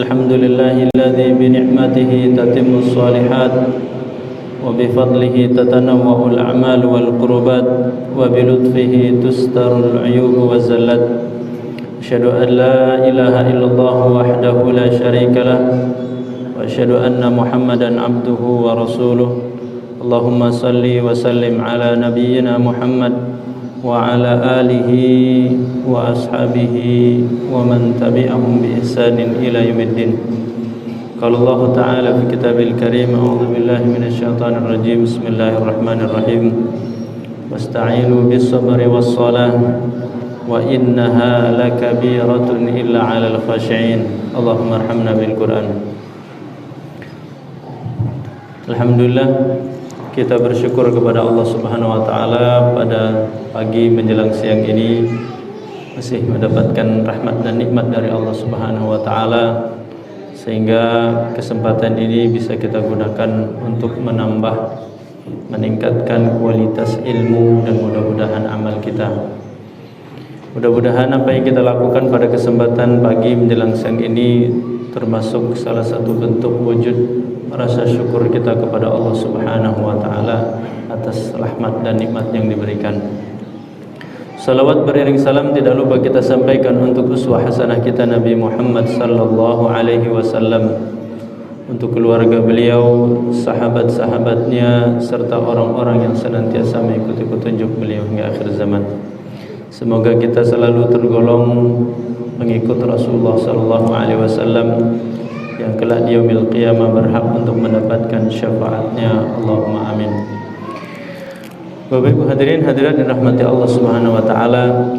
Alhamdulillahilladzi bini'matihi tatimmus shalihat wa bifadlihi tatanawwa'ul a'mal wal qurbat wa bilutfihi tustarul 'uyub wa zallat. Asyhadu an la ilaha illallah wahdahu la syarika lah wa asyhadu anna Muhammadan 'abduhu wa rasuluh. Allahumma salli wa sallim ala nabiyyina Muhammad wa ala alihi wa ashabihi wa man tabi'ahum bi ihsanin ila yaumiddin. Qala Allah Ta'ala fi kitabil karim, a'udzu billahi minasy syaithanir rajim. Bismillahirrahmanirrahim. Wasta'inu bis sabri was shalah wa innaha lakabiratun illa 'alal khashi'in. Allahumma arhamna bil Qur'an. Alhamdulillah, kita bersyukur kepada Allah Subhanahu wa taala pada pagi menjelang siang ini masih mendapatkan rahmat dan nikmat dari Allah Subhanahu wa taala, sehingga kesempatan ini bisa kita gunakan untuk meningkatkan kualitas ilmu dan mudah-mudahan amal kita. Mudah-mudahan apa yang kita lakukan pada kesempatan pagi menjelang siang ini termasuk salah satu bentuk wujud rasa syukur kita kepada Allah Subhanahu wa taala atas rahmat dan nikmat yang diberikan. Salawat beriring salam tidak lupa kita sampaikan untuk uswah hasanah kita Nabi Muhammad sallallahu alaihi wasallam, untuk keluarga beliau, sahabat-sahabatnya, serta orang-orang yang senantiasa mengikuti petunjuk beliau hingga akhir zaman. Semoga kita selalu tergolong mengikut Rasulullah sallallahu alaihi wasallam yang kelak di yaumil qiyamah berhak untuk mendapatkan syafaatnya. Allahumma amin. Bapak Ibu hadirin hadirat yang rahmati Allah Subhanahu wa taala,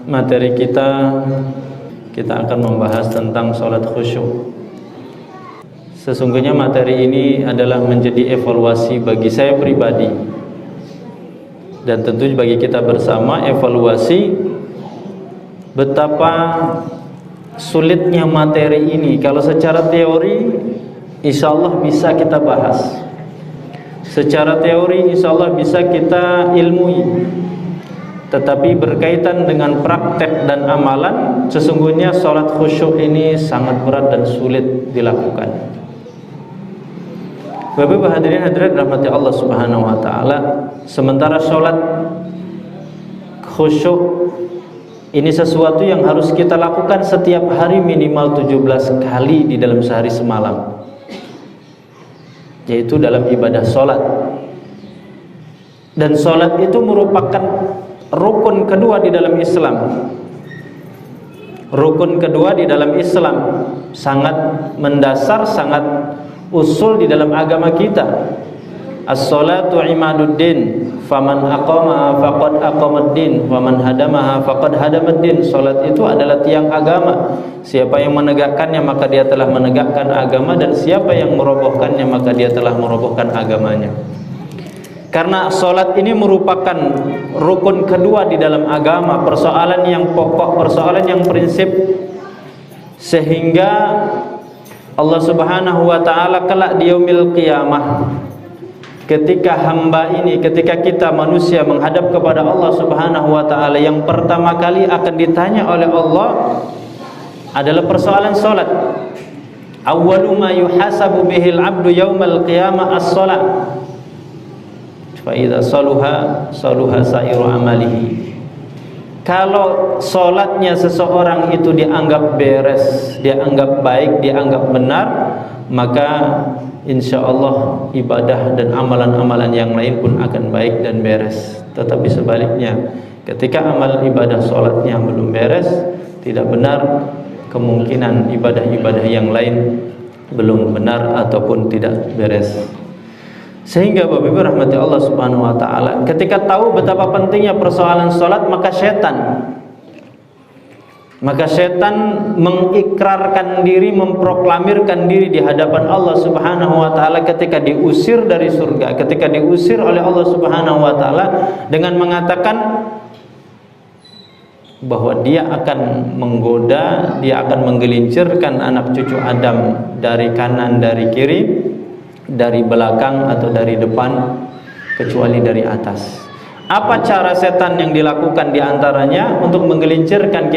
materi kita akan membahas tentang salat khusyuk. Sesungguhnya materi ini adalah menjadi evaluasi bagi saya pribadi dan tentu bagi kita bersama, evaluasi betapa sulitnya materi ini. Kalau secara teori insyaallah bisa kita bahas, secara teori insyaallah bisa kita ilmui, tetapi berkaitan dengan praktek dan amalan, sesungguhnya salat khusyuk ini sangat berat dan sulit dilakukan. Bapak-ibu hadirin hadirat rahmati Allah Subhanahu wa taala, sementara salat khusyuk ini sesuatu yang harus kita lakukan setiap hari minimal 17 kali di dalam sehari semalam, yaitu dalam ibadah sholat. Dan sholat itu merupakan rukun kedua di dalam Islam. Rukun kedua di dalam Islam, sangat mendasar, sangat usul di dalam agama kita. As-sholatu imaduddin, faman aqama faqad aqamaddin, waman hadamaha faqad hadamaddin. Salat itu adalah tiang agama. Siapa yang menegakkannya maka dia telah menegakkan agama, dan siapa yang merobohkannya maka dia telah merobohkan agamanya. Karena salat ini merupakan rukun kedua di dalam agama, persoalan yang pokok, persoalan yang prinsip, sehingga Allah Subhanahu wa taala kelak di yaumil qiyamah, ketika hamba ini, ketika kita manusia menghadap kepada Allah Subhanahu wa taala, yang pertama kali akan ditanya oleh Allah adalah persoalan salat. Awwalu ma yuhasabu bihil 'abdu yaumal qiyamah as-shalah. Fa idza saluha sa'iru amalihi. Kalau salatnya seseorang itu dianggap beres, dianggap baik, dianggap benar, maka insya Allah ibadah dan amalan-amalan yang lain pun akan baik dan beres. Tetapi sebaliknya, ketika amal ibadah sholatnya belum beres, tidak benar, kemungkinan ibadah-ibadah yang lain belum benar ataupun tidak beres. Sehingga Bapak Ibu rahmati Allah Subhanahu wa taala, ketika tahu betapa pentingnya persoalan sholat, maka setan mengikrarkan diri, memproklamirkan diri di hadapan Allah Subhanahu wa taala ketika diusir dari surga, ketika diusir oleh Allah Subhanahu wa taala, dengan mengatakan bahwa dia akan menggoda, dia akan menggelincirkan anak cucu Adam dari kanan, dari kiri, dari belakang atau dari depan, kecuali dari atas. Apa cara setan yang dilakukan diantaranya untuk menggelincirkan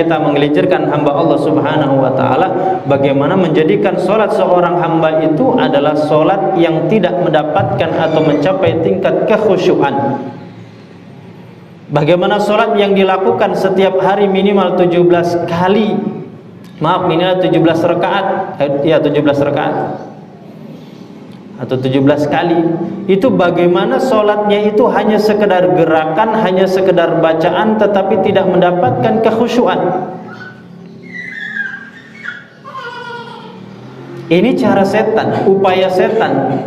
hamba Allah Subhanahu wa ta'ala, bagaimana menjadikan solat seorang hamba itu adalah solat yang tidak mendapatkan atau mencapai tingkat kekhusyuan. Bagaimana solat yang dilakukan setiap hari minimal 17 kali, minimal 17 rakaat, 17 rakaat atau 17 kali, itu bagaimana solatnya itu hanya sekedar gerakan, hanya sekedar bacaan, tetapi tidak mendapatkan kekhusyuan. Ini cara setan, upaya setan.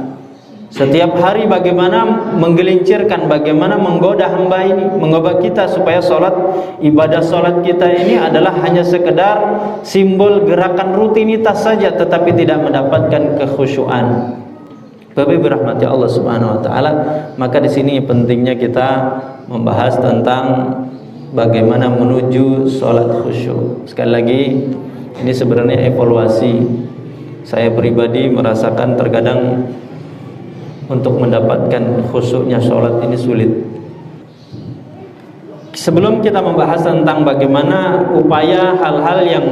Setiap hari bagaimana menggelincirkan, bagaimana menggoda hamba ini, menggoda kita supaya solat, ibadah solat kita ini adalah hanya sekedar simbol gerakan rutinitas saja, tetapi tidak mendapatkan kekhusyuan. Bapak berahmati Allah Subhanahu wa ta'ala, maka di sini pentingnya kita membahas tentang bagaimana menuju sholat khusyuk. Sekali lagi, ini sebenarnya evaluasi. Saya pribadi merasakan terkadang untuk mendapatkan khusyuknya sholat ini sulit. Sebelum kita membahas tentang bagaimana upaya hal-hal yang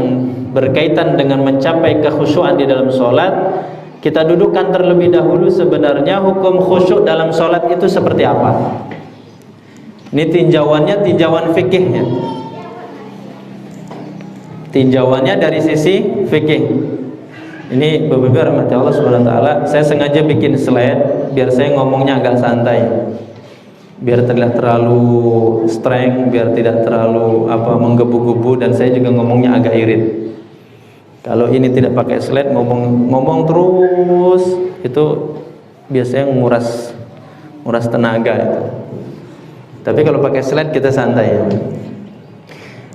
berkaitan dengan mencapai kekhusyuan di dalam sholat, kita dudukkan terlebih dahulu sebenarnya hukum khusyuk dalam sholat itu seperti apa. Ini tinjauannya, tinjauan fikihnya. Tinjauannya dari sisi fikih. Ini Bapak-Ibu rahmati Allah Subhanahu wa ta'ala, saya sengaja bikin slide biar saya ngomongnya agak santai, biar tidak terlalu streng, biar tidak terlalu menggebu-gebu, dan saya juga ngomongnya agak irit. Kalau ini tidak pakai slide, ngomong terus, itu biasanya nguras tenaga itu. Tapi kalau pakai slide kita santai ya.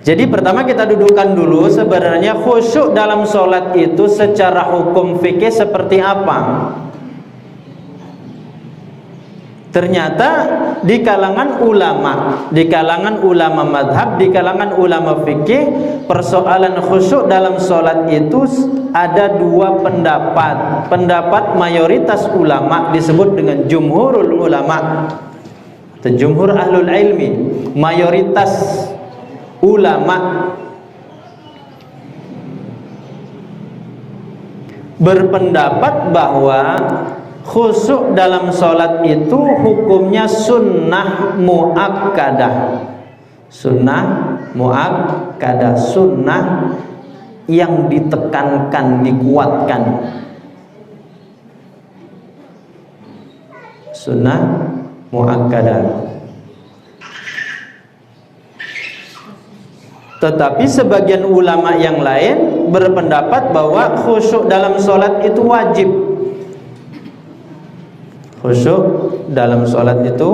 Jadi pertama kita dudukkan dulu sebenarnya khusyuk dalam sholat itu secara hukum fikih seperti apa. Ternyata di kalangan ulama madhab, di kalangan ulama fikih, persoalan khusyuk dalam sholat itu ada dua pendapat. Pendapat mayoritas ulama disebut dengan jumhurul ulama atau jumhur ahlul ilmi. Mayoritas ulama berpendapat bahwa khusyuk dalam sholat itu hukumnya sunnah muakkadah. Sunnah muakkadah, sunnah yang ditekankan, dikuatkan. Sunnah muakkadah. Tetapi sebagian ulama yang lain berpendapat bahwa khusyuk dalam sholat itu wajib. Khusyuk dalam sholat itu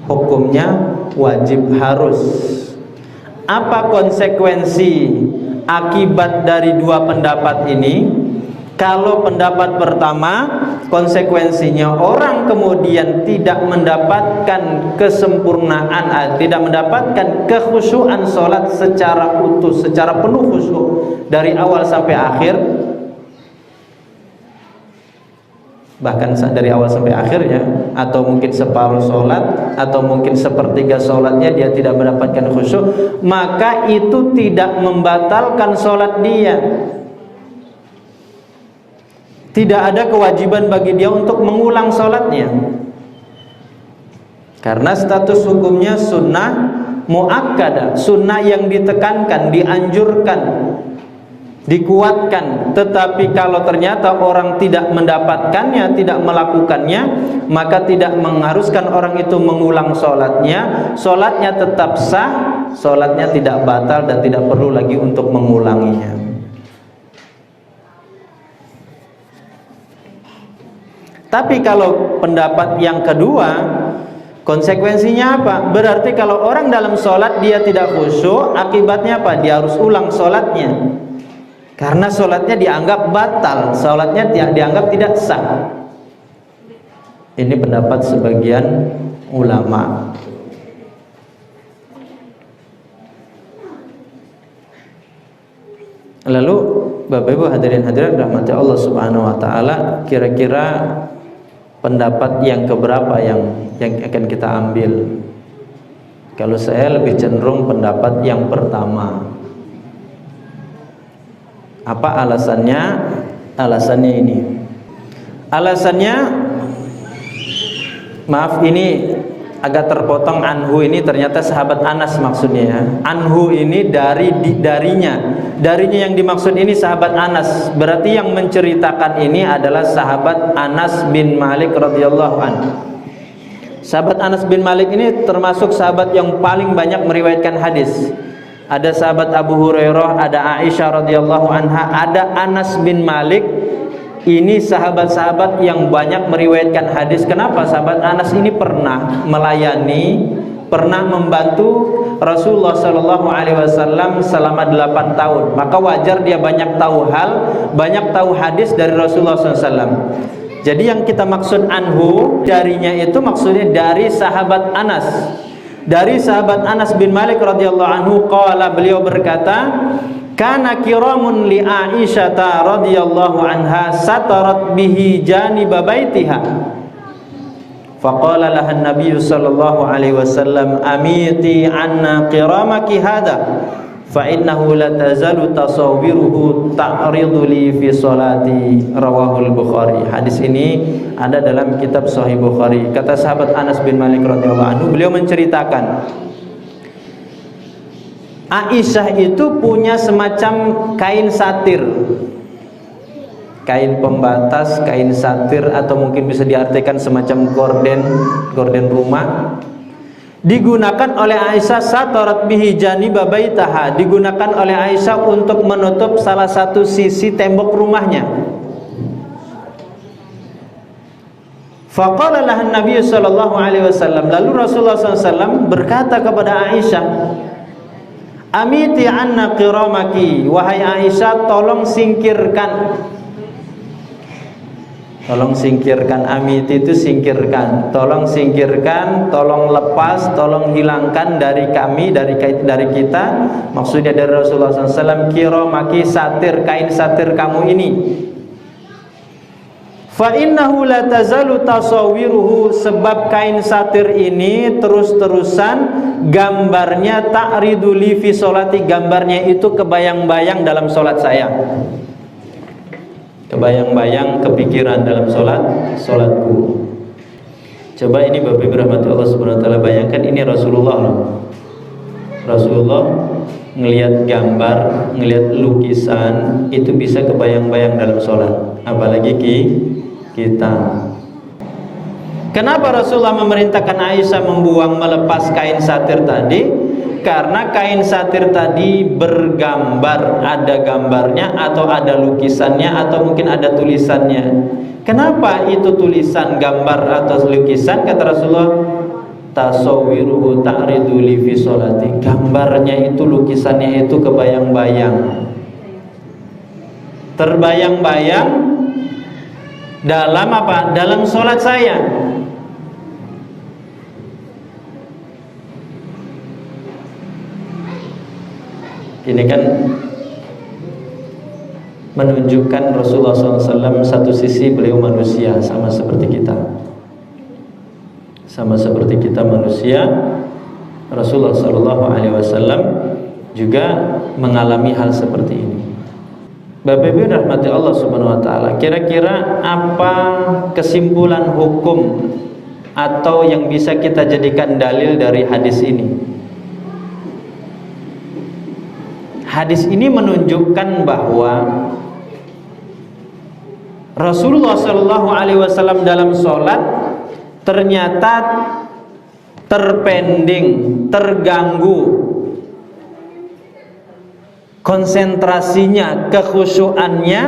hukumnya wajib, harus. Apa konsekuensi akibat dari dua pendapat ini? Kalau pendapat pertama, konsekuensinya orang kemudian tidak mendapatkan kesempurnaan, tidak mendapatkan kekhusyuan sholat secara utuh, secara penuh khusyuk dari awal sampai akhir. Bahkan dari awal sampai akhirnya, atau mungkin separuh sholat, atau mungkin sepertiga sholatnya dia tidak mendapatkan khusyuk, maka itu tidak membatalkan sholat dia. Tidak ada kewajiban bagi dia untuk mengulang sholatnya, karena status hukumnya sunnah muakkadah, sunnah yang ditekankan, dianjurkan, dikuatkan. Tetapi kalau ternyata orang tidak mendapatkannya, tidak melakukannya, maka tidak mengharuskan orang itu mengulang sholatnya. Sholatnya tetap sah, sholatnya tidak batal dan tidak perlu lagi untuk mengulanginya. Tapi kalau pendapat yang kedua, konsekuensinya apa? Berarti kalau orang dalam sholat dia tidak khusyuk, akibatnya apa? Dia harus ulang sholatnya, karena sholatnya dianggap batal, sholatnya dianggap tidak sah. Ini pendapat sebagian ulama. Lalu Bapak Ibu hadirin hadirat rahmati Allah Subhanahu wa ta'ala, kira-kira pendapat yang keberapa yang akan kita ambil? Kalau saya lebih cenderung pendapat yang pertama. Apa alasannya? Alasannya ini. Alasannya, maaf ini agak terpotong, anhu ini ternyata sahabat Anas maksudnya ya. Anhu ini darinya yang dimaksud ini sahabat Anas. Berarti yang menceritakan ini adalah sahabat Anas bin Malik radhiyallahu anhu. Sahabat Anas bin Malik ini termasuk sahabat yang paling banyak meriwayatkan hadis. Ada sahabat Abu Hurairah, ada Aisyah radhiyallahu anha, ada Anas bin Malik. Ini sahabat-sahabat yang banyak meriwayatkan hadis. Kenapa? Sahabat Anas ini pernah melayani, pernah membantu Rasulullah Shallallahu Alaihi Wasallam selama 8 tahun. Maka wajar dia banyak tahu banyak tahu hadis dari Rasulullah SAW. Jadi yang kita maksud anhu, darinya itu maksudnya dari sahabat Anas. Dari sahabat Anas bin Malik radhiyallahu anhu, qala, beliau berkata, kana kiramun li Aisyah radhiyallahu anha satarat bihi janiba baitiha. Faqala laha an-nabiy sallallahu alaihi wasallam amiti anna qiramaki hadha fa innahu la tazalu tasawwiruhu ta'ridu li fi salati, rawahul Bukhari. Hadis ini ada dalam kitab Sahih Bukhari. Kata sahabat Anas bin Malik radhiyallahu anhu, beliau menceritakan Aisyah itu punya semacam kain satir, kain pembatas, kain satir, atau mungkin bisa diartikan semacam gorden rumah. Digunakan oleh Aisyah satarat bihi janiba baitaha, digunakan oleh Aisyah untuk menutup salah satu sisi tembok rumahnya. Faqala lahan Nabi sallallahu alaihi wasallam, lalu Rasulullah SAW berkata kepada Aisyah, amiti anna qiramaki, wahai Aisyah, tolong singkirkan. Tolong singkirkan, amiti itu singkirkan. Tolong singkirkan, tolong lepas, tolong hilangkan dari kami, dari kita. Maksudnya dari Rasulullah SAW, qiramaki, satir, kain satir kamu ini. Fa innahu la tazalu tasawwiruhu, sebab kain satir ini terus-terusan gambarnya ta'ridu li fi sholati, gambarnya itu kebayang-bayang dalam sholat saya. Kebayang-bayang, kepikiran dalam sholatku. Coba ini Bapak Ibu rahmati Allah Subhanahu wa taala, bayangkan ini Rasulullah loh. Rasulullah ngelihat gambar, ngelihat lukisan, itu bisa kebayang-bayang dalam sholat. Apalagi kita. Kenapa Rasulullah memerintahkan Aisyah melepas kain satir tadi? Karena kain satir tadi bergambar, ada gambarnya atau ada lukisannya atau mungkin ada tulisannya. Kenapa itu tulisan, gambar atau lukisan? Kata Rasulullah, tasawwiruhu ta'ridu li fi sholati, gambarnya itu, lukisannya itu kebayang-bayang, terbayang-bayang dalam apa? Dalam sholat saya. Ini kan menunjukkan Rasulullah SAW satu sisi beliau manusia sama seperti kita. Sama seperti kita manusia, Rasulullah SAW juga mengalami hal seperti ini. Bapak Ibu rahmati Allah Subhanahu wa taala, kira-kira apa kesimpulan hukum atau yang bisa kita jadikan dalil dari hadis ini? Hadis ini menunjukkan bahwa Rasulullah Shallallahu Alaihi Wasallam dalam sholat ternyata terpending, terganggu konsentrasinya, kekhusyuannya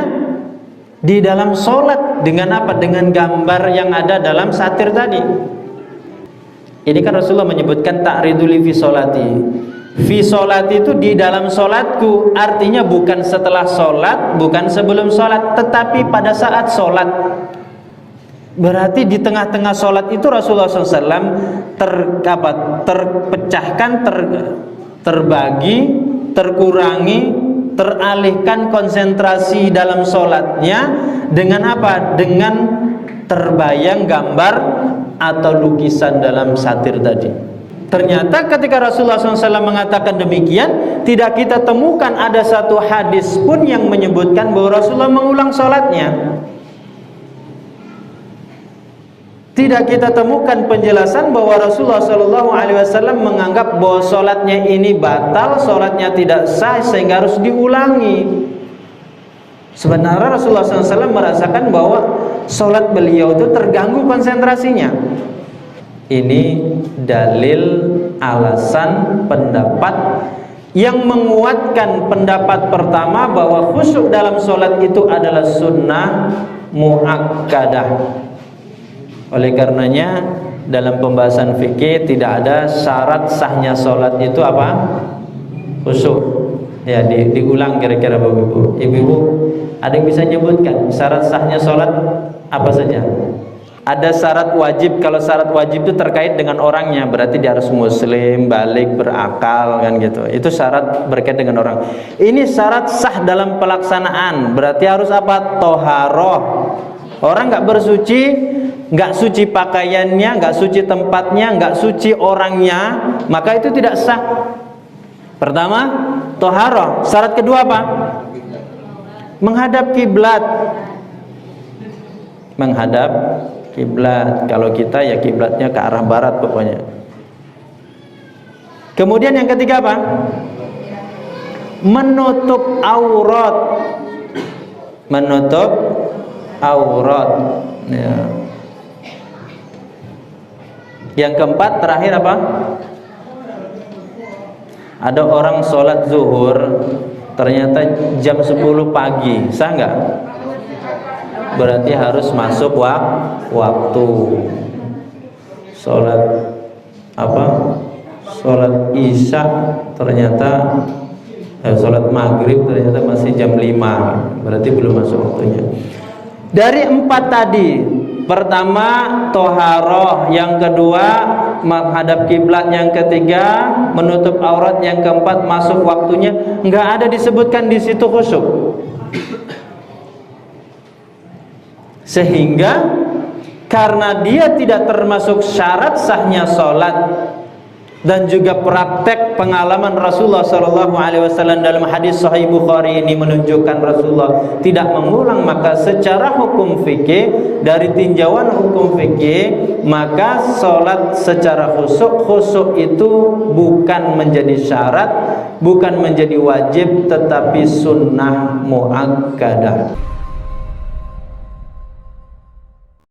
di dalam sholat. Dengan apa? Dengan gambar yang ada dalam satir tadi. Ini kan Rasulullah menyebutkan ta'ridu li fi sholati. Fi sholati itu di dalam sholatku, artinya bukan setelah sholat, bukan sebelum sholat, tetapi pada saat sholat. Berarti di tengah-tengah sholat itu Rasulullah SAW terpecahkan, terbagi, terkurangi, teralihkan konsentrasi dalam sholatnya dengan apa? Dengan terbayang gambar atau lukisan dalam satir tadi. Ternyata ketika Rasulullah SAW mengatakan demikian, tidak kita temukan ada satu hadis pun yang menyebutkan bahwa Rasulullah mengulang sholatnya. Tidak kita temukan penjelasan bahwa Rasulullah SAW menganggap bahwa sholatnya ini batal, sholatnya tidak sah sehingga harus diulangi. Sebenarnya Rasulullah SAW merasakan bahwa sholat beliau itu terganggu konsentrasinya. Ini dalil, alasan, pendapat yang menguatkan pendapat pertama bahwa khusyuk dalam sholat itu adalah sunnah muakkadah. Oleh karenanya dalam pembahasan fikih tidak ada syarat sahnya sholat itu apa? Khusyuk. Ya, diulang kira-kira Bapak-Ibu. Ibu-ibu, ada yang bisa menyebutkan syarat sahnya sholat apa saja? Ada syarat wajib. Kalau syarat wajib itu terkait dengan orangnya, berarti dia harus muslim, balik, berakal, kan gitu. Itu syarat berkait dengan orang. Ini syarat sah dalam pelaksanaan, berarti harus apa? Toharoh. Orang nggak bersuci, nggak suci pakaiannya, nggak suci tempatnya, nggak suci orangnya, maka itu tidak sah. Pertama, toharoh. Syarat kedua apa? Menghadap kiblat. Menghadap kiblat. Kalau kita ya kiblatnya ke arah barat pokoknya. Kemudian yang ketiga apa? Menutup aurat. Menutup aurat. Ya. Yang keempat terakhir apa? Ada orang sholat zuhur ternyata jam 10 pagi, sah nggak? Berarti harus masuk waktu. Sholat apa? Sholat isya ternyata sholat maghrib ternyata masih jam 5, berarti belum masuk waktunya. Dari 4 tadi, pertama toharoh, yang kedua menghadap kiblat, yang ketiga menutup aurat, yang keempat masuk waktunya, nggak ada disebutkan di situ khusyuk. Sehingga karena dia tidak termasuk syarat sahnya sholat dan juga praktek pengalaman Rasulullah SAW dalam hadis Sahih Bukhari ini menunjukkan Rasulullah tidak mengulang, maka secara hukum fikih, dari tinjauan hukum fikih, maka sholat secara khusyuk itu bukan menjadi syarat, bukan menjadi wajib, tetapi sunnah muakkadah.